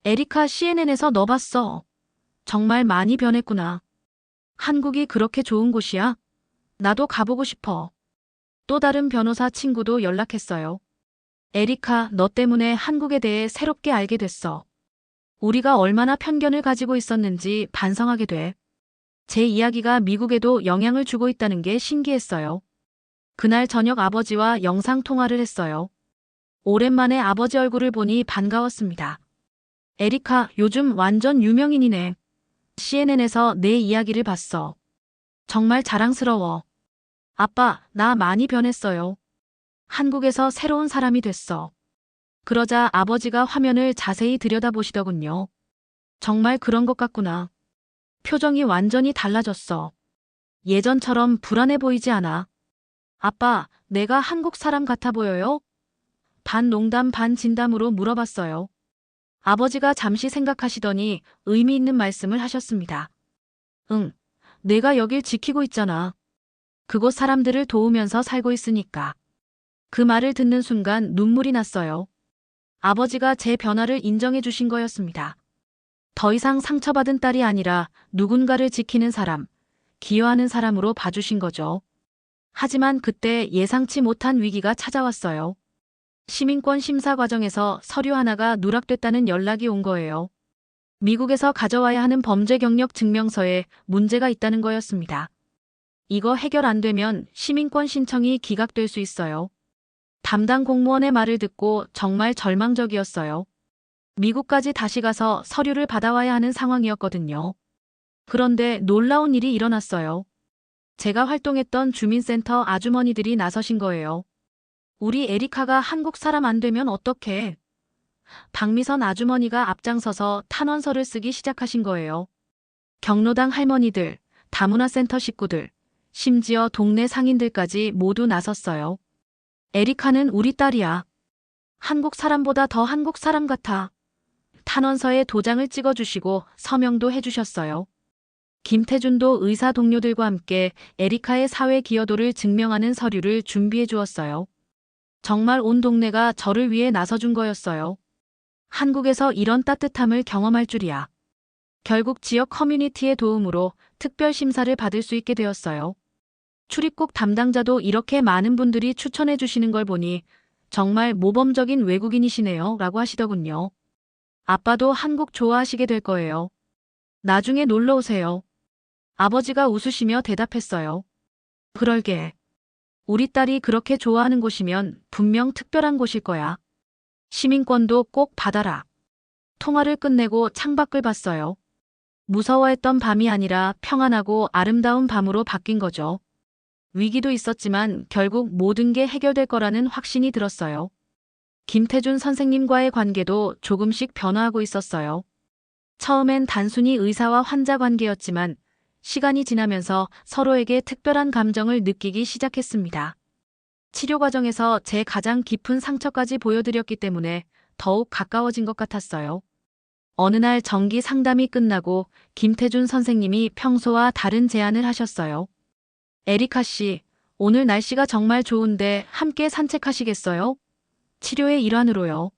에리카, CNN에서 너 봤어. 정말 많이 변했구나. 한국이 그렇게 좋은 곳이야? 나도 가보고 싶어. 또 다른 변호사 친구도 연락했어요. 에리카, 너 때문에 한국에 대해 새롭게 알게 됐어. 우리가 얼마나 편견을 가지고 있었는지 반성하게 돼. 제 이야기가 미국에도 영향을 주고 있다는 게 신기했어요. 그날 저녁 아버지와 영상 통화를 했어요. 오랜만에 아버지 얼굴을 보니 반가웠습니다. 에리카, 요즘 완전 유명인이네. CNN에서 내 이야기를 봤어. 정말 자랑스러워. 아빠, 나 많이 변했어요. 한국에서 새로운 사람이 됐어. 그러자 아버지가 화면을 자세히 들여다보시더군요. 정말 그런 것 같구나. 표정이 완전히 달라졌어. 예전처럼 불안해 보이지 않아. 아빠, 내가 한국 사람 같아 보여요? 반 농담 반 진담으로 물어봤어요. 아버지가 잠시 생각하시더니 의미 있는 말씀을 하셨습니다. 응, 내가 여길 지키고 있잖아. 그곳 사람들을 도우면서 살고 있으니까. 그 말을 듣는 순간 눈물이 났어요. 아버지가 제 변화를 인정해 주신 거였습니다. 더 이상 상처받은 딸이 아니라 누군가를 지키는 사람, 기여하는 사람으로 봐주신 거죠. 하지만 그때 예상치 못한 위기가 찾아왔어요. 시민권 심사 과정에서 서류 하나가 누락됐다는 연락이 온 거예요. 미국에서 가져와야 하는 범죄 경력 증명서에 문제가 있다는 거였습니다. 이거 해결 안 되면 시민권 신청이 기각될 수 있어요. 담당 공무원의 말을 듣고 정말 절망적이었어요. 미국까지 다시 가서 서류를 받아와야 하는 상황이었거든요. 그런데 놀라운 일이 일어났어요. 제가 활동했던 주민센터 아주머니들이 나서신 거예요. 우리 에리카가 한국 사람 안 되면 어떡해? 박미선 아주머니가 앞장서서 탄원서를 쓰기 시작하신 거예요. 경로당 할머니들, 다문화센터 식구들, 심지어 동네 상인들까지 모두 나섰어요. 에리카는 우리 딸이야. 한국 사람보다 더 한국 사람 같아. 탄원서에 도장을 찍어주시고 서명도 해주셨어요. 김태준도 의사 동료들과 함께 에리카의 사회 기여도를 증명하는 서류를 준비해 주었어요. 정말 온 동네가 저를 위해 나서준 거였어요. 한국에서 이런 따뜻함을 경험할 줄이야. 결국 지역 커뮤니티의 도움으로 특별 심사를 받을 수 있게 되었어요. 출입국 담당자도 이렇게 많은 분들이 추천해 주시는 걸 보니 정말 모범적인 외국인이시네요 라고 하시더군요. 아빠도 한국 좋아하시게 될 거예요. 나중에 놀러 오세요. 아버지가 웃으시며 대답했어요. 그럴게. 우리 딸이 그렇게 좋아하는 곳이면 분명 특별한 곳일 거야. 시민권도 꼭 받아라. 통화를 끝내고 창밖을 봤어요. 무서워했던 밤이 아니라 평안하고 아름다운 밤으로 바뀐 거죠. 위기도 있었지만 결국 모든 게 해결될 거라는 확신이 들었어요. 김태준 선생님과의 관계도 조금씩 변화하고 있었어요. 처음엔 단순히 의사와 환자 관계였지만 시간이 지나면서 서로에게 특별한 감정을 느끼기 시작했습니다. 치료 과정에서 제 가장 깊은 상처까지 보여드렸기 때문에 더욱 가까워진 것 같았어요. 어느 날 정기 상담이 끝나고 김태준 선생님이 평소와 다른 제안을 하셨어요. 에리카 씨, 오늘 날씨가 정말 좋은데 함께 산책하시겠어요? 치료의 일환으로요.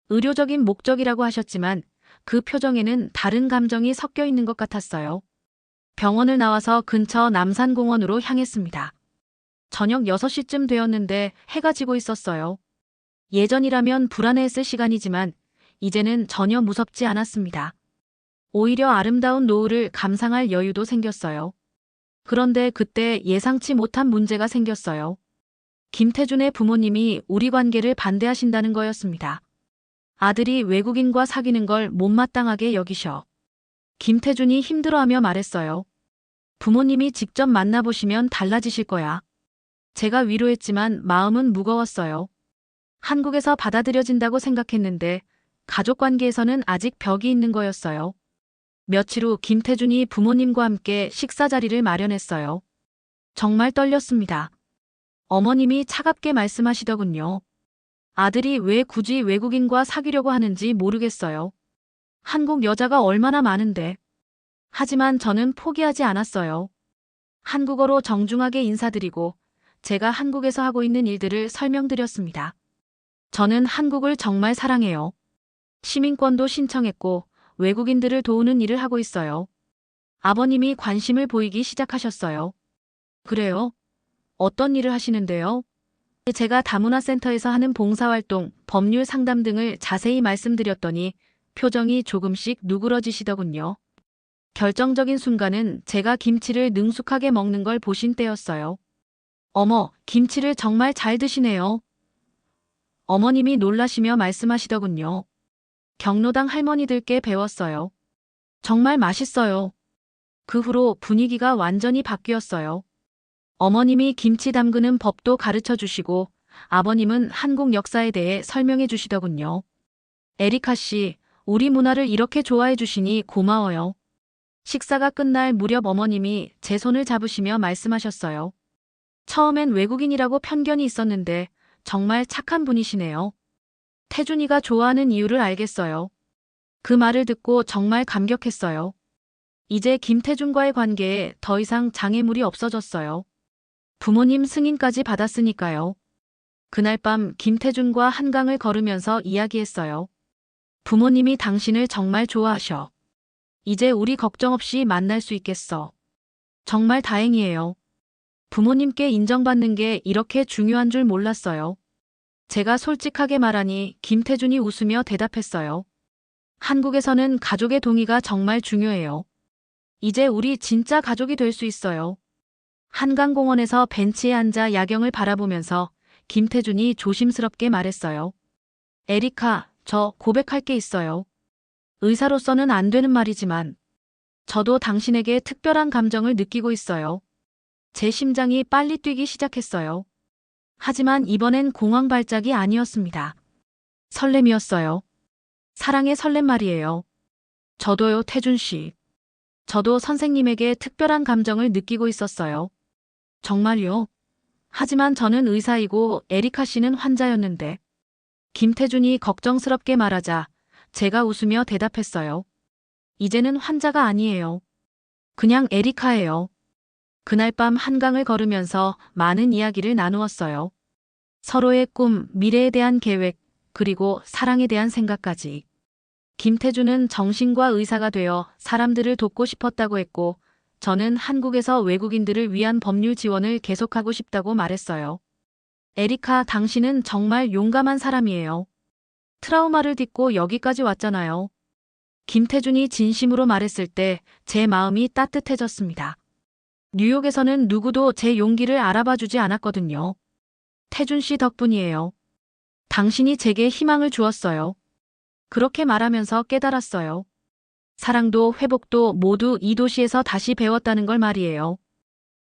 의료적인 목적이라고 하셨지만 그 표정에는 다른 감정이 섞여 있는 것 같았어요. 병원을 나와서 근처 남산공원으로 향했습니다. 저녁 6시쯤 되었는데 해가 지고 있었어요. 예전이라면 불안해했을 시간이지만 이제는 전혀 무섭지 않았습니다. 오히려 아름다운 노을을 감상할 여유도 생겼어요. 그런데 그때 예상치 못한 문제가 생겼어요. 김태준의 부모님이 우리 관계를 반대하신다는 거였습니다. 아들이 외국인과 사귀는 걸 못마땅하게 여기셔. 김태준이 힘들어하며 말했어요. 부모님이 직접 만나보시면 달라지실 거야. 제가 위로했지만 마음은 무거웠어요. 한국에서 받아들여진다고 생각했는데 가족관계에서는 아직 벽이 있는 거였어요. 며칠 후 김태준이 부모님과 함께 식사 자리를 마련했어요. 정말 떨렸습니다. 어머님이 차갑게 말씀하시더군요. 아들이 왜 굳이 외국인과 사귀려고 하는지 모르겠어요. 한국 여자가 얼마나 많은데. 하지만 저는 포기하지 않았어요. 한국어로 정중하게 인사드리고 제가 한국에서 하고 있는 일들을 설명드렸습니다. 저는 한국을 정말 사랑해요. 시민권도 신청했고 외국인들을 도우는 일을 하고 있어요. 아버님이 관심을 보이기 시작하셨어요. 그래요? 어떤 일을 하시는데요? 제가 다문화센터에서 하는 봉사활동, 법률 상담 등을 자세히 말씀드렸더니 표정이 조금씩 누그러지시더군요. 결정적인 순간은 제가 김치를 능숙하게 먹는 걸 보신 때였어요. 어머, 김치를 정말 잘 드시네요. 어머님이 놀라시며 말씀하시더군요. 경로당 할머니들께 배웠어요. 정말 맛있어요. 그 후로 분위기가 완전히 바뀌었어요. 어머님이 김치 담그는 법도 가르쳐 주시고 아버님은 한국 역사에 대해 설명해 주시더군요. 에리카 씨, 우리 문화를 이렇게 좋아해 주시니 고마워요. 식사가 끝날 무렵 어머님이 제 손을 잡으시며 말씀하셨어요. 처음엔 외국인이라고 편견이 있었는데 정말 착한 분이시네요. 태준이가 좋아하는 이유를 알겠어요. 그 말을 듣고 정말 감격했어요. 이제 김태준과의 관계에 더 이상 장애물이 없어졌어요. 부모님 승인까지 받았으니까요. 그날 밤 김태준과 한강을 걸으면서 이야기했어요. 부모님이 당신을 정말 좋아하셔. 이제 우리 걱정 없이 만날 수 있겠어. 정말 다행이에요. 부모님께 인정받는 게 이렇게 중요한 줄 몰랐어요. 제가 솔직하게 말하니 김태준이 웃으며 대답했어요. 한국에서는 가족의 동의가 정말 중요해요. 이제 우리 진짜 가족이 될 수 있어요. 한강공원에서 벤치에 앉아 야경을 바라보면서 김태준이 조심스럽게 말했어요. 에리카, 저 고백할 게 있어요. 의사로서는 안 되는 말이지만 저도 당신에게 특별한 감정을 느끼고 있어요. 제 심장이 빨리 뛰기 시작했어요. 하지만 이번엔 공황 발작이 아니었습니다. 설렘이었어요. 사랑의 설렘 말이에요. 저도요, 태준 씨. 저도 선생님에게 특별한 감정을 느끼고 있었어요. 정말요? 하지만 저는 의사이고 에리카 씨는 환자였는데. 김태준이 걱정스럽게 말하자 제가 웃으며 대답했어요. 이제는 환자가 아니에요. 그냥 에리카예요. 그날 밤 한강을 걸으면서 많은 이야기를 나누었어요. 서로의 꿈, 미래에 대한 계획, 그리고 사랑에 대한 생각까지. 김태준은 정신과 의사가 되어 사람들을 돕고 싶었다고 했고, 저는 한국에서 외국인들을 위한 법률 지원을 계속하고 싶다고 말했어요. 에리카, 당신은 정말 용감한 사람이에요. 트라우마를 딛고 여기까지 왔잖아요. 김태준이 진심으로 말했을 때 제 마음이 따뜻해졌습니다. 뉴욕에서는 누구도 제 용기를 알아봐 주지 않았거든요. 태준 씨 덕분이에요. 당신이 제게 희망을 주었어요. 그렇게 말하면서 깨달았어요. 사랑도 회복도 모두 이 도시에서 다시 배웠다는 걸 말이에요.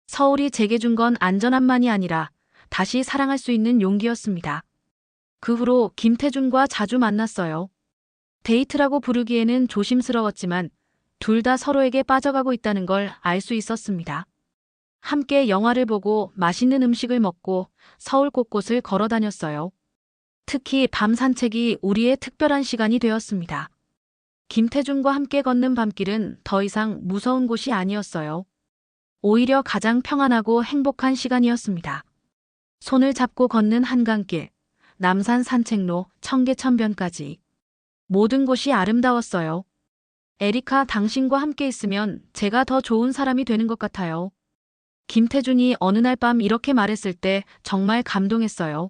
서울이 제게 준 건 안전함만이 아니라 다시 사랑할 수 있는 용기였습니다. 그 후로 김태준과 자주 만났어요. 데이트라고 부르기에는 조심스러웠지만 둘 다 서로에게 빠져가고 있다는 걸 알 수 있었습니다. 함께 영화를 보고 맛있는 음식을 먹고 서울 곳곳을 걸어 다녔어요. 특히 밤 산책이 우리의 특별한 시간이 되었습니다. 김태준과 함께 걷는 밤길은 더 이상 무서운 곳이 아니었어요. 오히려 가장 평안하고 행복한 시간이었습니다. 손을 잡고 걷는 한강길, 남산 산책로, 청계천변까지. 모든 곳이 아름다웠어요. 에리카, 당신과 함께 있으면 제가 더 좋은 사람이 되는 것 같아요. 김태준이 어느 날 밤 이렇게 말했을 때 정말 감동했어요.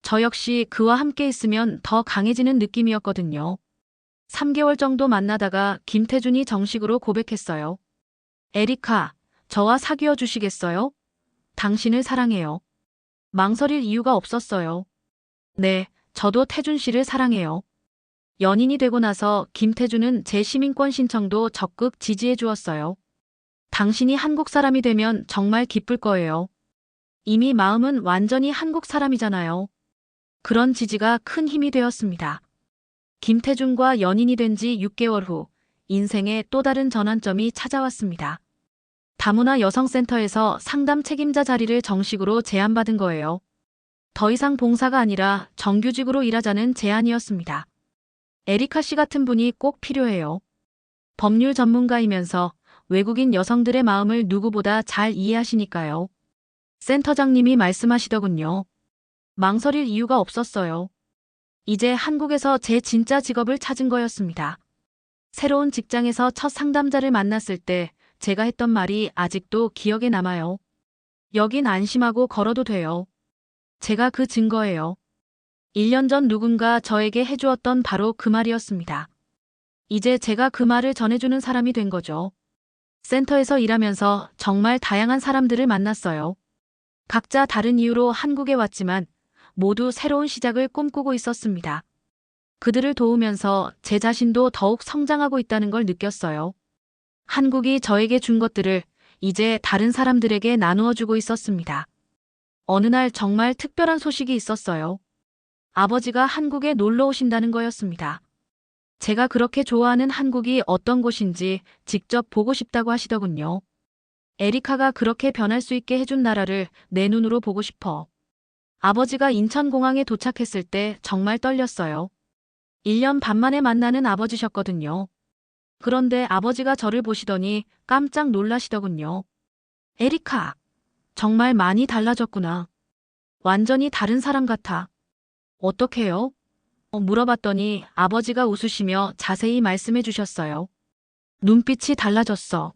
저 역시 그와 함께 있으면 더 강해지는 느낌이었거든요. 3개월 정도 만나다가 김태준이 정식으로 고백했어요. 에리카, 저와 사귀어 주시겠어요? 당신을 사랑해요. 망설일 이유가 없었어요. 네, 저도 태준 씨를 사랑해요. 연인이 되고 나서 김태준은 제 시민권 신청도 적극 지지해 주었어요. 당신이 한국 사람이 되면 정말 기쁠 거예요. 이미 마음은 완전히 한국 사람이잖아요. 그런 지지가 큰 힘이 되었습니다. 김태준과 연인이 된 지 6개월 후 인생의 또 다른 전환점이 찾아왔습니다. 다문화 여성센터에서 상담 책임자 자리를 정식으로 제안받은 거예요. 더 이상 봉사가 아니라 정규직으로 일하자는 제안이었습니다. 에리카 씨 같은 분이 꼭 필요해요. 법률 전문가이면서 외국인 여성들의 마음을 누구보다 잘 이해하시니까요. 센터장님이 말씀하시더군요. 망설일 이유가 없었어요. 이제 한국에서 제 진짜 직업을 찾은 거였습니다. 새로운 직장에서 첫 상담자를 만났을 때 제가 했던 말이 아직도 기억에 남아요. 여긴 안심하고 걸어도 돼요. 제가 그 증거예요. 1년 전 누군가 저에게 해주었던 바로 그 말이었습니다. 이제 제가 그 말을 전해주는 사람이 된 거죠. 센터에서 일하면서 정말 다양한 사람들을 만났어요. 각자 다른 이유로 한국에 왔지만 모두 새로운 시작을 꿈꾸고 있었습니다. 그들을 도우면서 제 자신도 더욱 성장하고 있다는 걸 느꼈어요. 한국이 저에게 준 것들을 이제 다른 사람들에게 나누어 주고 있었습니다. 어느 날 정말 특별한 소식이 있었어요. 아버지가 한국에 놀러 오신다는 거였습니다. 제가 그렇게 좋아하는 한국이 어떤 곳인지 직접 보고 싶다고 하시더군요. 에리카가 그렇게 변할 수 있게 해준 나라를 내 눈으로 보고 싶어. 아버지가 인천공항에 도착했을 때 정말 떨렸어요. 1년 반 만에 만나는 아버지셨거든요. 그런데 아버지가 저를 보시더니 깜짝 놀라시더군요. 에리카, 정말 많이 달라졌구나. 완전히 다른 사람 같아. 어떡해요? 물어봤더니 아버지가 웃으시며 자세히 말씀해 주셨어요. 눈빛이 달라졌어.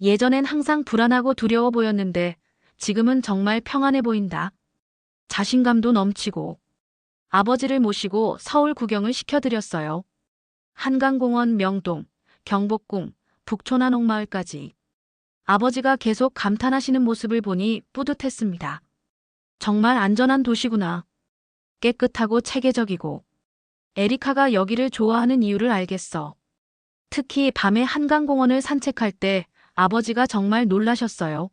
예전엔 항상 불안하고 두려워 보였는데 지금은 정말 평안해 보인다. 자신감도 넘치고. 아버지를 모시고 서울 구경을 시켜드렸어요. 한강공원 명동, 경복궁, 북촌한옥마을까지. 아버지가 계속 감탄하시는 모습을 보니 뿌듯했습니다. 정말 안전한 도시구나. 깨끗하고 체계적이고. 에리카가 여기를 좋아하는 이유를 알겠어. 특히 밤에 한강공원을 산책할 때 아버지가 정말 놀라셨어요.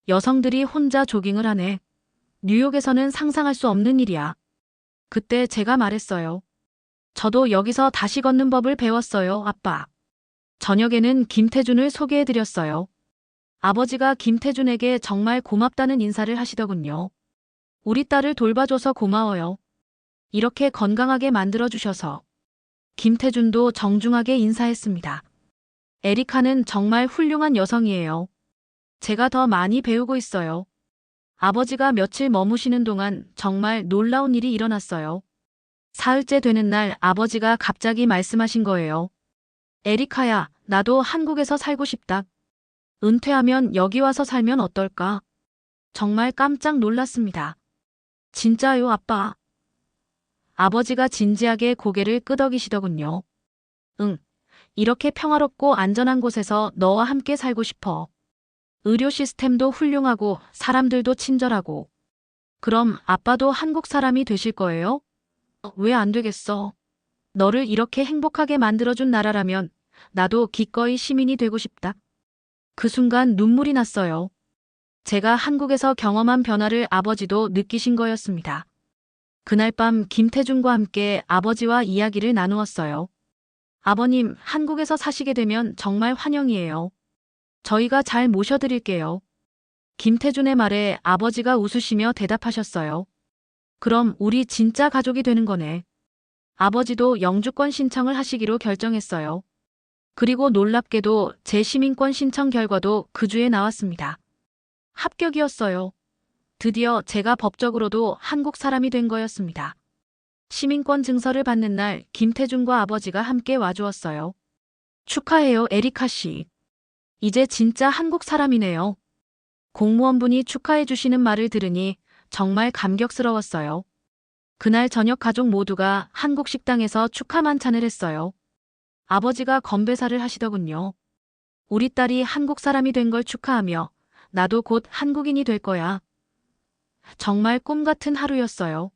여성들이 혼자 조깅을 하네. 뉴욕에서는 상상할 수 없는 일이야. 그때 제가 말했어요. 저도 여기서 다시 걷는 법을 배웠어요, 아빠. 저녁에는 김태준을 소개해드렸어요. 아버지가 김태준에게 정말 고맙다는 인사를 하시더군요. 우리 딸을 돌봐줘서 고마워요. 이렇게 건강하게 만들어주셔서. 김태준도 정중하게 인사했습니다. 에리카는 정말 훌륭한 여성이에요. 제가 더 많이 배우고 있어요. 아버지가 며칠 머무시는 동안 정말 놀라운 일이 일어났어요. 사흘째 되는 날 아버지가 갑자기 말씀하신 거예요. 에리카야, 나도 한국에서 살고 싶다. 은퇴하면 여기 와서 살면 어떨까? 정말 깜짝 놀랐습니다. 진짜요, 아빠? 아버지가 진지하게 고개를 끄덕이시더군요. 응, 이렇게 평화롭고 안전한 곳에서 너와 함께 살고 싶어. 의료 시스템도 훌륭하고 사람들도 친절하고. 그럼 아빠도 한국 사람이 되실 거예요? 왜 안 되겠어? 너를 이렇게 행복하게 만들어준 나라라면 나도 기꺼이 시민이 되고 싶다. 그 순간 눈물이 났어요. 제가 한국에서 경험한 변화를 아버지도 느끼신 거였습니다. 그날 밤 김태준과 함께 아버지와 이야기를 나누었어요. 아버님, 한국에서 사시게 되면 정말 환영이에요. 저희가 잘 모셔드릴게요. 김태준의 말에 아버지가 웃으시며 대답하셨어요. 그럼 우리 진짜 가족이 되는 거네. 아버지도 영주권 신청을 하시기로 결정했어요. 그리고 놀랍게도 제 시민권 신청 결과도 그 주에 나왔습니다. 합격이었어요. 드디어 제가 법적으로도 한국 사람이 된 거였습니다. 시민권 증서를 받는 날 김태준과 아버지가 함께 와주었어요. 축하해요, 에리카 씨. 이제 진짜 한국 사람이네요. 공무원분이 축하해 주시는 말을 들으니 정말 감격스러웠어요. 그날 저녁 가족 모두가 한국 식당에서 축하 만찬을 했어요. 아버지가 건배사를 하시더군요. 우리 딸이 한국 사람이 된 걸 축하하며 나도 곧 한국인이 될 거야. 정말 꿈 같은 하루였어요.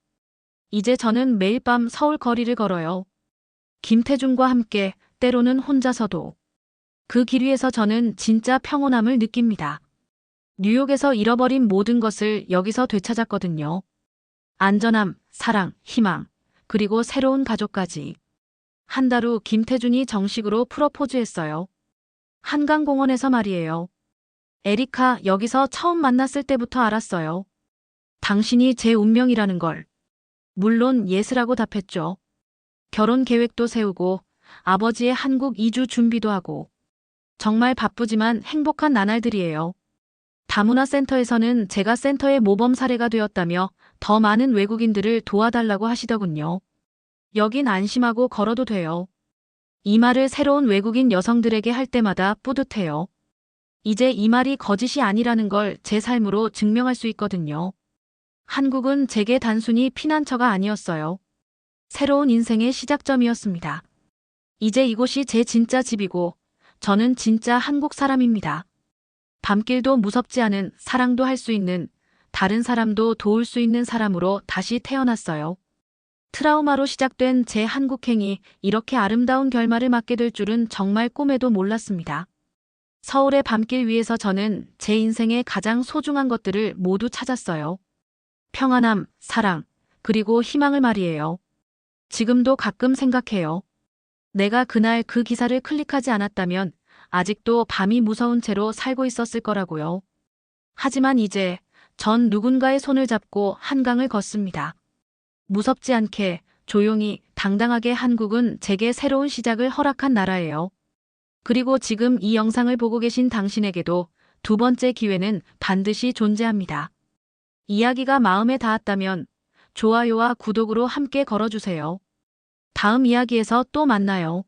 이제 저는 매일 밤 서울 거리를 걸어요. 김태준과 함께, 때로는 혼자서도. 그 길 위에서 저는 진짜 평온함을 느낍니다. 뉴욕에서 잃어버린 모든 것을 여기서 되찾았거든요. 안전함, 사랑, 희망, 그리고 새로운 가족까지. 한 달 후 김태준이 정식으로 프로포즈했어요. 한강공원에서 말이에요. 에리카, 여기서 처음 만났을 때부터 알았어요. 당신이 제 운명이라는 걸. 물론 예스라고 답했죠. 결혼 계획도 세우고 아버지의 한국 이주 준비도 하고. 정말 바쁘지만 행복한 나날들이에요. 다문화센터에서는 제가 센터의 모범 사례가 되었다며 더 많은 외국인들을 도와달라고 하시더군요. 여긴 안심하고 걸어도 돼요. 이 말을 새로운 외국인 여성들에게 할 때마다 뿌듯해요. 이제 이 말이 거짓이 아니라는 걸 제 삶으로 증명할 수 있거든요. 한국은 제게 단순히 피난처가 아니었어요. 새로운 인생의 시작점이었습니다. 이제 이곳이 제 진짜 집이고 저는 진짜 한국 사람입니다. 밤길도 무섭지 않은, 사랑도 할 수 있는, 다른 사람도 도울 수 있는 사람으로 다시 태어났어요. 트라우마로 시작된 제 한국행이 이렇게 아름다운 결말을 맞게 될 줄은 정말 꿈에도 몰랐습니다. 서울의 밤길 위에서 저는 제 인생의 가장 소중한 것들을 모두 찾았어요. 평안함, 사랑, 그리고 희망을 말이에요. 지금도 가끔 생각해요. 내가 그날 그 기사를 클릭하지 않았다면 아직도 밤이 무서운 채로 살고 있었을 거라고요. 하지만 이제 전 누군가의 손을 잡고 한강을 걷습니다. 무섭지 않게 조용히 당당하게 한국은 제게 새로운 시작을 허락한 나라예요. 그리고 지금 이 영상을 보고 계신 당신에게도 두 번째 기회는 반드시 존재합니다. 이야기가 마음에 닿았다면 좋아요와 구독으로 함께 걸어주세요. 다음 이야기에서 또 만나요.